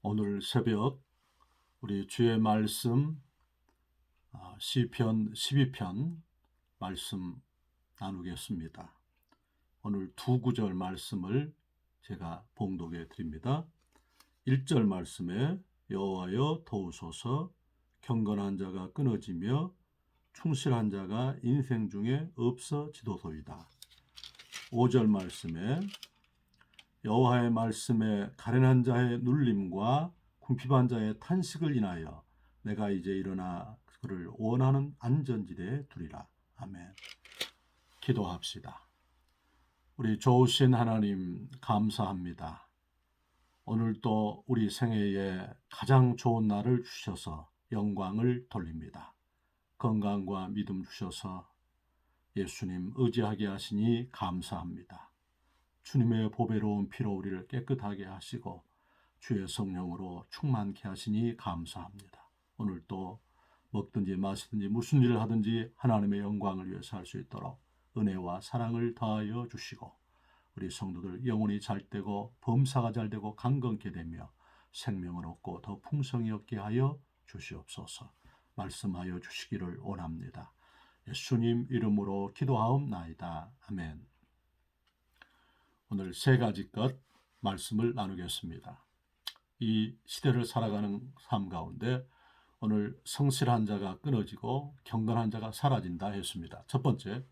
오늘 새벽 우리 주의 말씀 시편 12편 말씀 나누겠습니다. 오늘 두 구절 말씀을 제가 봉독해 드립니다. 1절 말씀에 여호와여 도우소서, 경건한 자가 끊어지며 충실한 자가 인생 중에 없어지도소이다. 5절 말씀에 여호와의 말씀에 가련한 자의 눌림과 궁핍한 자의 탄식을 인하여 내가 이제 일어나 그를 원하는 안전지대에 두리라. 아멘. 기도합시다. 우리 좋으신 하나님 감사합니다. 오늘도 우리 생애에 가장 좋은 날을 주셔서 영광을 돌립니다. 건강과 믿음 주셔서 예수님 의지하게 하시니 감사합니다. 주님의 보배로운 피로 우리를 깨끗하게 하시고 주의 성령으로 충만케 하시니 감사합니다. 오늘도 먹든지 마시든지 무슨 일을 하든지 하나님의 영광을 위해서 할 수 있도록 은혜와 사랑을 더하여 주시고 우리 성도들 영혼이 잘되고 범사가 잘되고 강건케 되며 생명을 얻고 더 풍성히 얻게 하여 주시옵소서. 말씀하여 주시기를 원합니다. 예수님 이름으로 기도하옵나이다. 아멘. 오늘 세 가지 것 말씀을 나누겠습니다. 이 시대를 살아가는 삶 가운데 오늘 성실한 자가 끊어지고 경건한 자가 사라진다 했습니다. 첫 번째,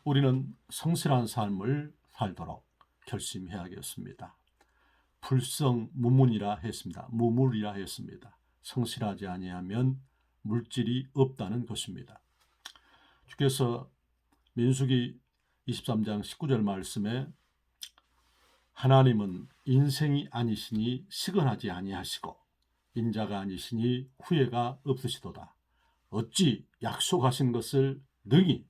우리는 성실한 삶을 살도록 결심해야겠습니다. 불성무문이라 했습니다. 무물이라 했습니다. 성실하지 아니하면 물질이 없다는 것입니다. 주께서 민수기 23장 19절 말씀에 하나님은 인생이 아니시니 시건하지 아니하시고 인자가 아니시니 후회가 없으시도다. 어찌 약속하신 것을 능히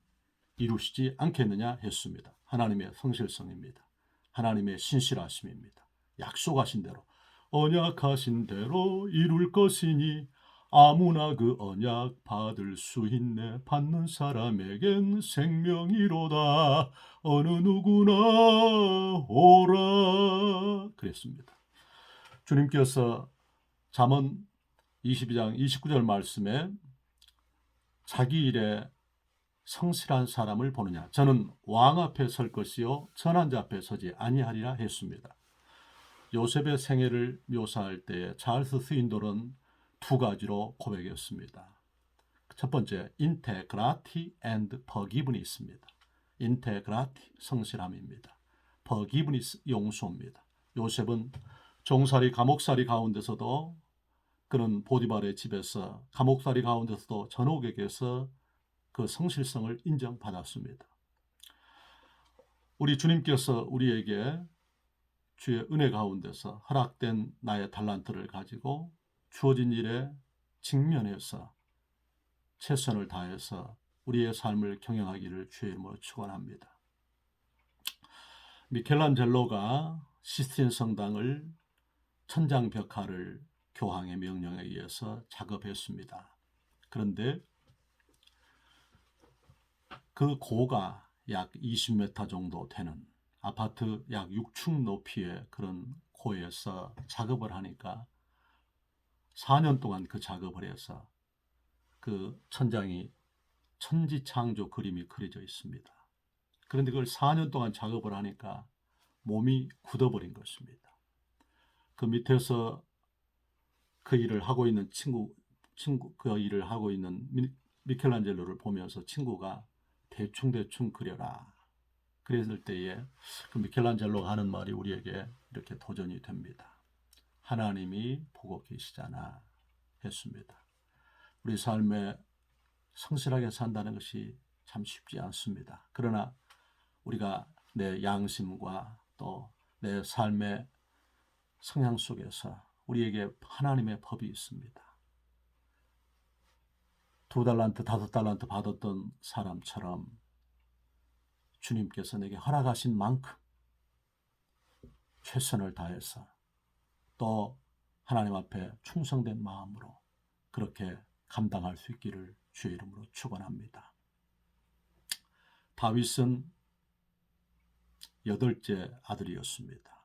이루시지 않겠느냐 했습니다. 하나님의 성실성입니다. 하나님의 신실하심입니다. 약속하신 대로 언약하신 대로 이룰 것이니 아무나 그 언약 받을 수 있네. 받는 사람에겐 생명이로다. 어느 누구나 오라. 그랬습니다. 주님께서 잠언 22장 29절 말씀에 자기 일에 성실한 사람을 보느냐. 저는 왕 앞에 설 것이요 선한 자 앞에 서지 아니하리라 했습니다. 요셉의 생애를 묘사할 때 찰스 스윈돌은 두 가지로 고백했습니다. 첫 번째, 인테그라티 앤드 버기븐이 있습니다. 인테그라티, 성실함입니다. 버기븐이 용서입니다. 요셉은 종살이 감옥살이 가운데서도 그는 보디발의 집에서 감옥살이 가운데서도 전옥에게서 그 성실성을 인정받았습니다. 우리 주님께서 우리에게 주의 은혜 가운데서 허락된 나의 달란트를 가지고 주어진 일에 직면해서 최선을 다해서 우리의 삶을 경영하기를 주의 이름으로 축원합니다. 미켈란젤로가 시스틴 성당을 천장 벽화를 교황의 명령에 의해서 작업했습니다. 그런데 그 고가 약 20m 정도 되는 아파트 약 6층 높이의 그런 고에서 작업을 하니까 4년 동안 그 작업을 해서 그 천장이 천지창조 그림이 그려져 있습니다. 그런데 그걸 4년 동안 작업을 하니까 몸이 굳어버린 것입니다. 그 밑에서 그 일을 하고 있는 그 일을 하고 있는 미켈란젤로를 보면서 친구가 대충 그려라. 그랬을 때에 그 미켈란젤로가 하는 말이 우리에게 이렇게 도전이 됩니다. 하나님이 보고 계시잖아 했습니다. 우리 삶에 성실하게 산다는 것이 참 쉽지 않습니다. 그러나 우리가 내 양심과 또 내 삶의 성향 속에서 우리에게 하나님의 법이 있습니다. 2달란트, 5달란트 받았던 사람처럼 주님께서 내게 허락하신 만큼 최선을 다해서 또 하나님 앞에 충성된 마음으로 그렇게 감당할 수 있기를 주의 이름으로 축원합니다. 다윗은 8째 아들이었습니다.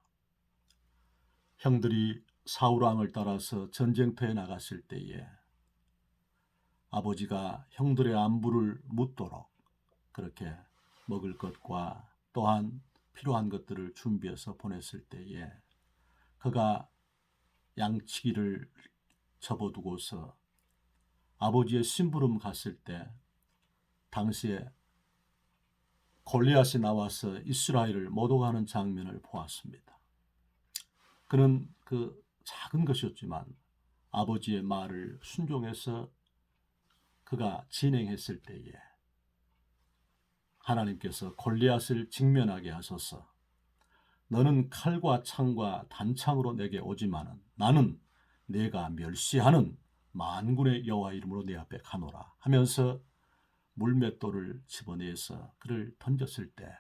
형들이 사울 왕을 따라서 전쟁터에 나갔을 때에 아버지가 형들의 안부를 묻도록 그렇게 먹을 것과 또한 필요한 것들을 준비해서 보냈을 때에 그가 양치기를 접어두고서 아버지의 심부름 갔을 때 당시에 골리앗이 나와서 이스라엘을 모독하는 장면을 보았습니다. 그는 그 작은 것이었지만 아버지의 말을 순종해서 그가 진행했을 때에 하나님께서 골리앗을 직면하게 하셔서 너는 칼과 창과 단창으로 내게 오지만은 나는 내가 멸시하는 만군의 여호와 이름으로 내 앞에 가노라 하면서 물맷돌을 집어내서 그를 던졌을 때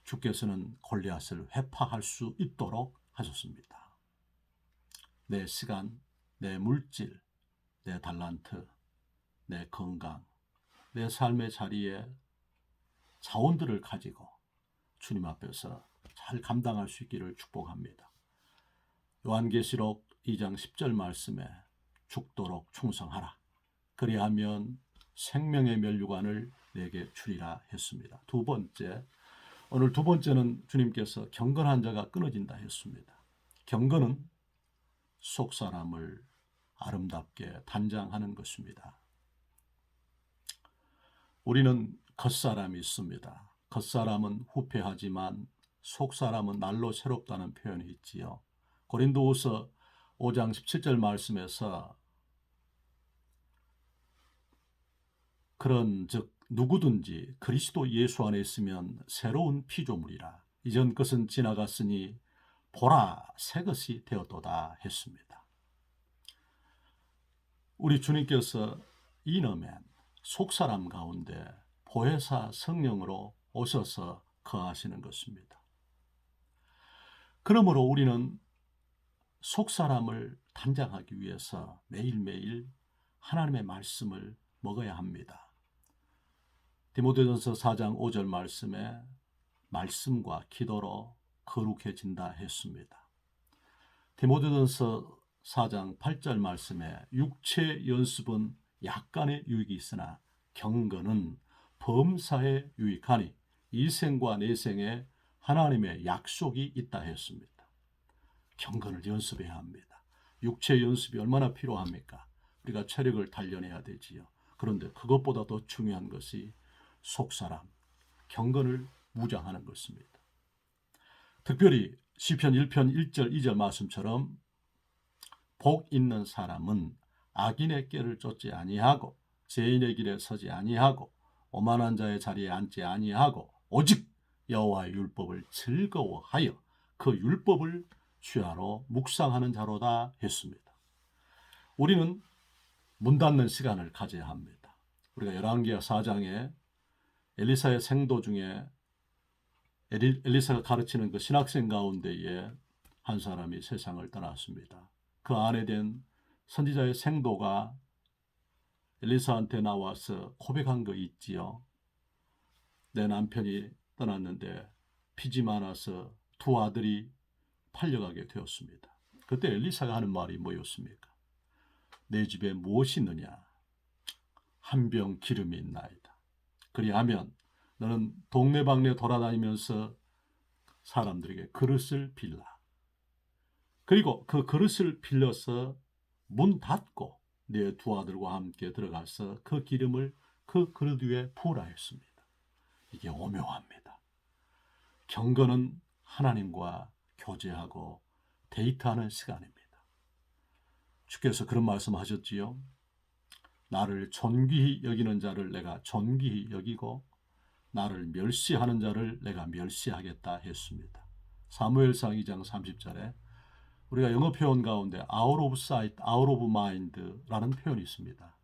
주께서는 골리앗을 회파할 수 있도록 하셨습니다. 내 시간, 내 물질, 내 달란트, 내 건강, 내 삶의 자리에 자원들을 가지고 주님 앞에서 잘 감당할 수 있기를 축복합니다. 요한계시록 2장 10절 말씀에 죽도록 충성하라. 그리하면 생명의 면류관을 내게 주리라 했습니다. 두 번째, 오늘 두 번째는 주님께서 경건한 자가 끊어진다 했습니다. 경건은 속사람을 아름답게 단장하는 것입니다. 우리는 겉사람이 있습니다. 겉사람은 후패하지만 속사람은 날로 새롭다는 표현이 있지요. 고린도후서 5장 17절 말씀에서 그런즉 누구든지 그리스도 예수 안에 있으면 새로운 피조물이라. 이전 것은 지나갔으니 보라 새 것이 되었도다 했습니다. 우리 주님께서 이너맨 속사람 가운데 보혜사 성령으로 오셔서 거하시는 것입니다. 그러므로 우리는 속사람을 단장하기 위해서 매일매일 하나님의 말씀을 먹어야 합니다. 디모데전서 4장 5절 말씀에 말씀과 기도로 거룩해진다 했습니다. 디모데전서 4장 8절 말씀에 육체 연습은 약간의 유익이 있으나 경건은 범사에 유익하니 이생과 내생에 하나님의 약속이 있다 했습니다. 경건을 연습해야 합니다. 육체 연습이 얼마나 필요합니까? 우리가 체력을 단련해야 되지요. 그런데 그것보다 더 중요한 것이 속사람, 경건을 무장하는 것입니다. 특별히 시편 1편 1절 2절 말씀처럼 복 있는 사람은 악인의 꾀를 쫓지 아니하고 죄인의 길에 서지 아니하고 오만한 자의 자리에 앉지 아니하고 오직 여호와의 율법을 즐거워하여 그 율법을 주야로 묵상하는 자로다 했습니다. 우리는 문 닫는 시간을 가져야 합니다. 우리가 열왕기하 4장에 엘리사의 생도 중에 엘리사가 가르치는 그 신학생 가운데에 한 사람이 세상을 떠났습니다. 그 아내 된 선지자의 생도가 엘리사한테 나와서 고백한 거 있지요. 내 남편이 떠났는데 빚이 많아서 두 아들이 팔려가게 되었습니다. 그때 엘리사가 하는 말이 뭐였습니까? 내 집에 무엇이 있느냐? 한 병 기름이 있나이다. 그리하면 너는 동네방네 돌아다니면서 사람들에게 그릇을 빌라. 그리고 그 그릇을 빌려서 문 닫고 내 두 아들과 함께 들어가서 그 기름을 그 그릇 위에 부으라 했습니다. 이게 오묘합니다. 경건은 하나님과 교제하고 데이트하는 시간입니다. 주께서 그런 말씀하셨지요. 나를 존귀히 여기는 자를 내가 존귀히 여기고 나를 멸시하는 자를 내가 멸시하겠다 했습니다. 사무엘상 2장 30절에 우리가 영어 표현 가운데 out of sight, out of mind라는 표현이 있습니다.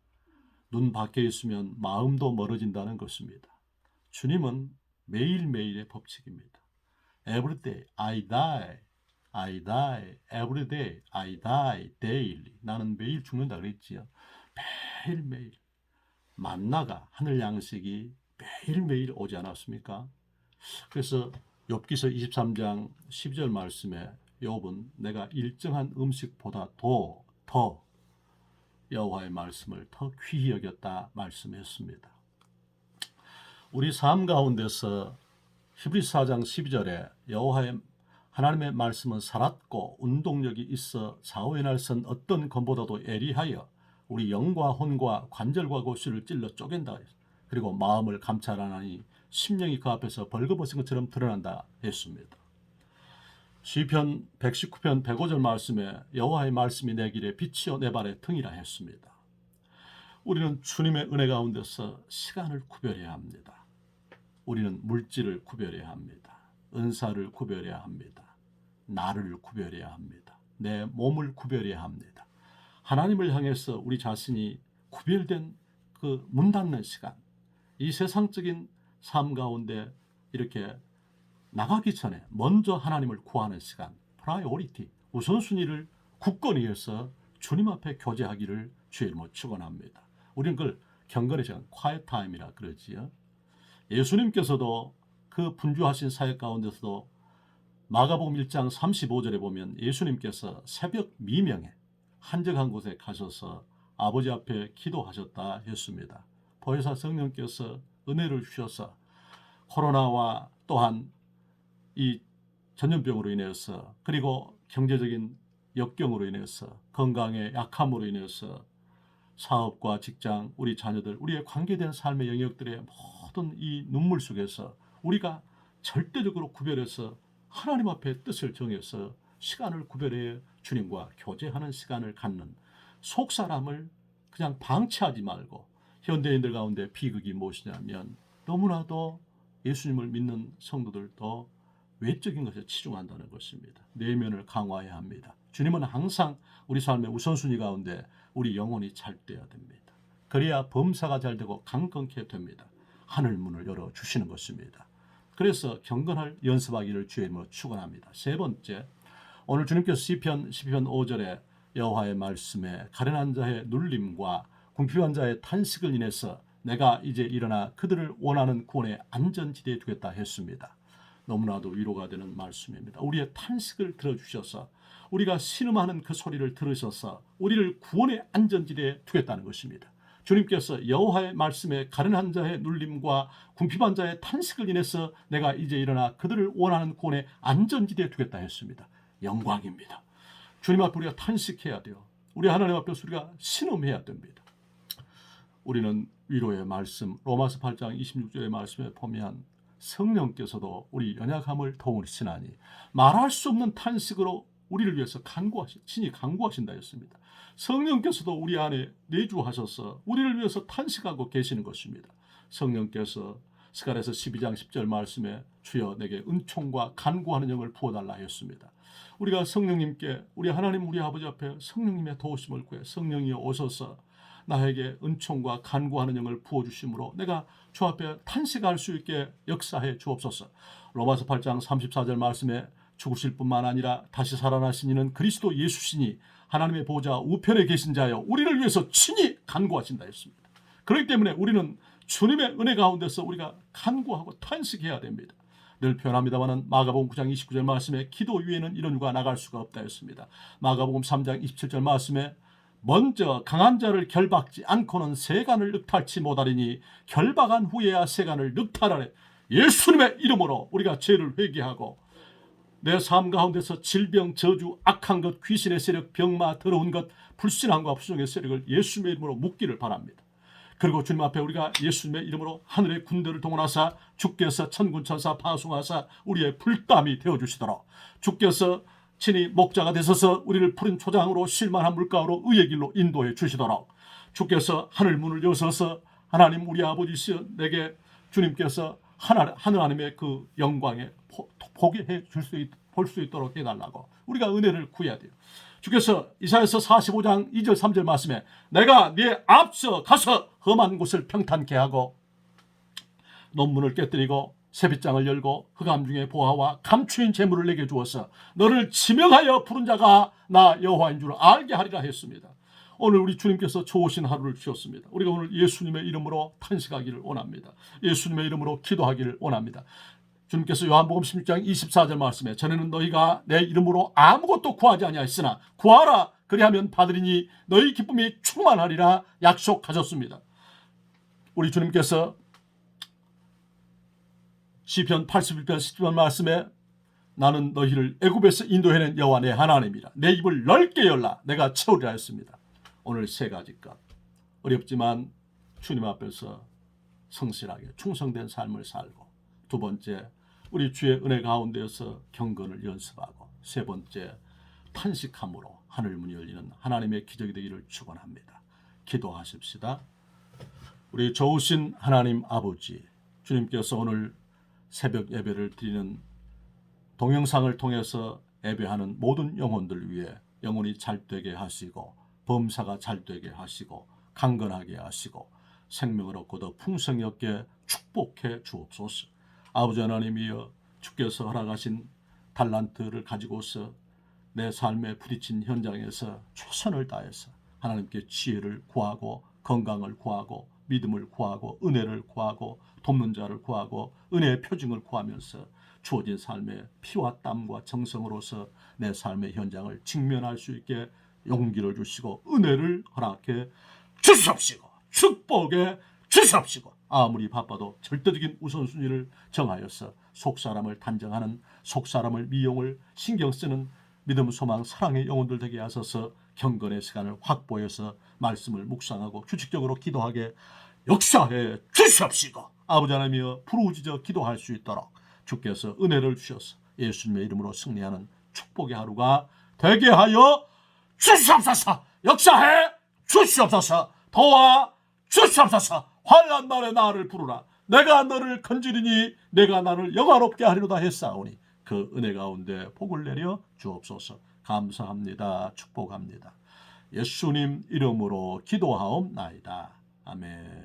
눈 밖에 있으면 마음도 멀어진다는 것입니다. 주님은 매일매일의 법칙입니다. Every day I die, I die, every day I die daily. 나는 매일 죽는다 그랬지요. 매일매일 만나가 하늘 양식이 매일매일 오지 않았습니까? 그래서 욥기서 23장 12절 말씀에 욥은 내가 일정한 음식보다도 더 여호와의 말씀을 더 귀히 여겼다 말씀했습니다. 우리 삶 가운데서 히브리서 4장 12절에 여호와의 하나님의 말씀은 살았고 운동력이 있어 좌우의 날 선 어떤 검보다도 예리하여 우리 영과 혼과 관절과 골수를 찔러 쪼갠다. 그리고 마음을 감찰하나니 심령이 그 앞에서 벌거벗은 것처럼 드러난다 했습니다. 시편 119편 105절 말씀에 여호와의 말씀이 내 길에 빛이요 내 발의 등이라 했습니다. 우리는 주님의 은혜 가운데서 시간을 구별해야 합니다. 우리는 물질을 구별해야 합니다. 은사를 구별해야 합니다. 나를 구별해야 합니다. 내 몸을 구별해야 합니다. 하나님을 향해서 우리 자신이 구별된 그 문 닫는 시간, 이 세상적인 삶 가운데 이렇게 나가기 전에 먼저 하나님을 구하는 시간, 프라이오리티, 우선순위를 굳건히 해서 주님 앞에 교제하기를 주의 이름으로 축원합니다. 우리는 그걸 경건의 시간, quiet time이라 그러지요. 예수님께서도 그 분주하신 사역 가운데서도 마가복음 1장 35절에 보면 예수님께서 새벽 미명에 한적한 곳에 가셔서 아버지 앞에 기도하셨다 했습니다. 보혜사 성령께서 은혜를 주셔서 코로나와 또한 이 전염병으로 인해서 그리고 경제적인 역경으로 인해서 건강의 약함으로 인해서 사업과 직장, 우리 자녀들, 우리의 관계된 삶의 영역들의 모든 이 눈물 속에서 우리가 절대적으로 구별해서 하나님 앞에 뜻을 정해서 시간을 구별해 주님과 교제하는 시간을 갖는 속사람을 그냥 방치하지 말고 현대인들 가운데 비극이 무엇이냐면 너무나도 예수님을 믿는 성도들도 외적인 것에 치중한다는 것입니다. 내면을 강화해야 합니다. 주님은 항상 우리 삶의 우선순위 가운데 우리 영혼이 잘 돼야 됩니다. 그래야 범사가 잘 되고 강건케 됩니다. 하늘 문을 열어주시는 것입니다. 그래서 경건할 연습하기를 주의 이름으로 축원합니다. 세 번째, 오늘 주님께서 시편 12편 5절에 여호와의 말씀에 가련한 자의 눌림과 궁핍한 자의 탄식을 인해서 내가 이제 일어나 그들을 원하는 구원의 안전지대에 두겠다 했습니다. 너무나도 위로가 되는 말씀입니다. 우리의 탄식을 들어주셔서 우리가 신음하는 그 소리를 들으셔서 우리를 구원의 안전지대에 두겠다는 것입니다. 주님께서 여호와의 말씀에 가련한 자의 눌림과 궁핍한 자의 탄식을 인해서 내가 이제 일어나 그들을 원하는 구원의 안전지대에 두겠다 했습니다. 영광입니다. 주님 앞에 우리가 탄식해야 돼요. 우리 하나님 앞에서 우리가 신음해야 됩니다. 우리는 위로의 말씀, 로마서 8장 26절의 말씀에 보면 성령께서도 우리 연약함을 도우시나니 말할 수 없는 탄식으로 우리를 위해서 친히 간구하신다 했습니다. 성령께서도 우리 안에 내주하셔서 우리를 위해서 탄식하고 계시는 것입니다. 성령께서 스가랴서 12장 10절 말씀에 주여 내게 은총과 간구하는 영을 부어달라 했습니다. 우리가 성령님께 우리 하나님 우리 아버지 앞에 성령님의 도우심을 구해 성령이 오셔서 나에게 은총과 간구하는 영을 부어주심으로 내가 주 앞에 탄식할 수 있게 역사해 주옵소서. 로마서 8장 34절 말씀에 죽으실 뿐만 아니라 다시 살아나신 이는 그리스도 예수시니 하나님의 보좌 우편에 계신 자여 우리를 위해서 친히 간구하신다 했습니다. 그렇기 때문에 우리는 주님의 은혜 가운데서 우리가 간구하고 탄식해야 됩니다. 늘 표현합니다마는 마가복음 9장 29절 말씀에 기도 위에는 이런 유가 나갈 수가 없다 했습니다. 마가복음 3장 27절 말씀에 먼저 강한 자를 결박지 않고는 세간을 늑탈치 못하리니 결박한 후에야 세간을 늑탈하래. 예수님의 이름으로 우리가 죄를 회개하고 내 삶 가운데서 질병, 저주, 악한 것, 귀신의 세력, 병마, 더러운 것, 불신앙과 부정의 세력을 예수님의 이름으로 묶기를 바랍니다. 그리고 주님 앞에 우리가 예수님의 이름으로 하늘의 군대를 동원하사 주께서 천군천사 파송하사 우리의 불담이 되어주시도록 주께서 친히 목자가 되셔서 우리를 푸른 초장으로 쉴만한 물가로 의의 길로 인도해 주시도록 주께서 하늘 문을 여셔서 하나님 우리 아버지시여 내게 주님께서 하나님의 그 영광에 보게 볼 수 있도록 해달라고 우리가 은혜를 구해야 돼요. 주께서 이사야서 45장 2절 3절 말씀에 내가 네 앞서 가서 험한 곳을 평탄케 하고 논문을 깨뜨리고 새빗장을 열고 흑암 중에 보화와 감추인 재물을 내게 주어서 너를 지명하여 부른 자가 나 여호와인 줄 알게 하리라 했습니다. 오늘 우리 주님께서 좋으신 하루를 주셨습니다. 우리가 오늘 예수님의 이름으로 탄식하기를 원합니다. 예수님의 이름으로 기도하기를 원합니다. 주님께서 요한복음 16장 24절 말씀에 전에는 너희가 내 이름으로 아무것도 구하지 아니하였으나 구하라 그리하면 받으리니 너희 기쁨이 충만하리라 약속하셨습니다. 우리 주님께서 시편 81편 10절 말씀에 나는 너희를 애굽에서 인도해낸 여호와 내 하나님이라 내 입을 넓게 열라 내가 채우리라 했습니다. 오늘 세 가지 것 어렵지만 주님 앞에서 성실하게 충성된 삶을 살고, 두 번째 우리 주의 은혜 가운데서 경건을 연습하고, 세 번째 탄식함으로 하늘문이 열리는 하나님의 기적이 되기를 축원합니다. 기도하십시다. 우리 좋으신 하나님 아버지, 주님께서 오늘 새벽 예배를 드리는 동영상을 통해서 예배하는 모든 영혼들 위해 영혼이 잘되게 하시고 범사가 잘되게 하시고 강건하게 하시고 생명을 얻고 더 풍성히 얻게 축복해 주옵소서. 아버지 하나님이여, 주께서 허락하신 달란트를 가지고서 내 삶에 부딪힌 현장에서 최선을 다해서 하나님께 지혜를 구하고 건강을 구하고 믿음을 구하고 은혜를 구하고 돕는 자를 구하고 은혜의 표징을 구하면서 주어진 삶의 피와 땀과 정성으로서 내 삶의 현장을 직면할 수 있게 용기를 주시고 은혜를 허락해 주시옵시고 축복해 주시옵시고, 아무리 바빠도 절대적인 우선순위를 정하여서 속사람을 단정하는, 속사람을 미용을 신경 쓰는 믿음, 소망, 사랑의 영혼들 되게 하소서. 경건의 시간을 확보해서 말씀을 묵상하고 규칙적으로 기도하게 역사해 주시옵시고, 아버지 하나님이여 부르짖어 기도할 수 있도록 주께서 은혜를 주셔서 예수님의 이름으로 승리하는 축복의 하루가 되게 하여 주시옵소서. 역사해 주시옵소서. 도와 주시옵소서. 환난 날에 나를 부르라. 내가 너를 건지리니 내가 나를 영화롭게 하리로다 했사오니 그 은혜 가운데 복을 내려 주옵소서. 감사합니다. 축복합니다. 예수님 이름으로 기도하옵나이다. 아멘.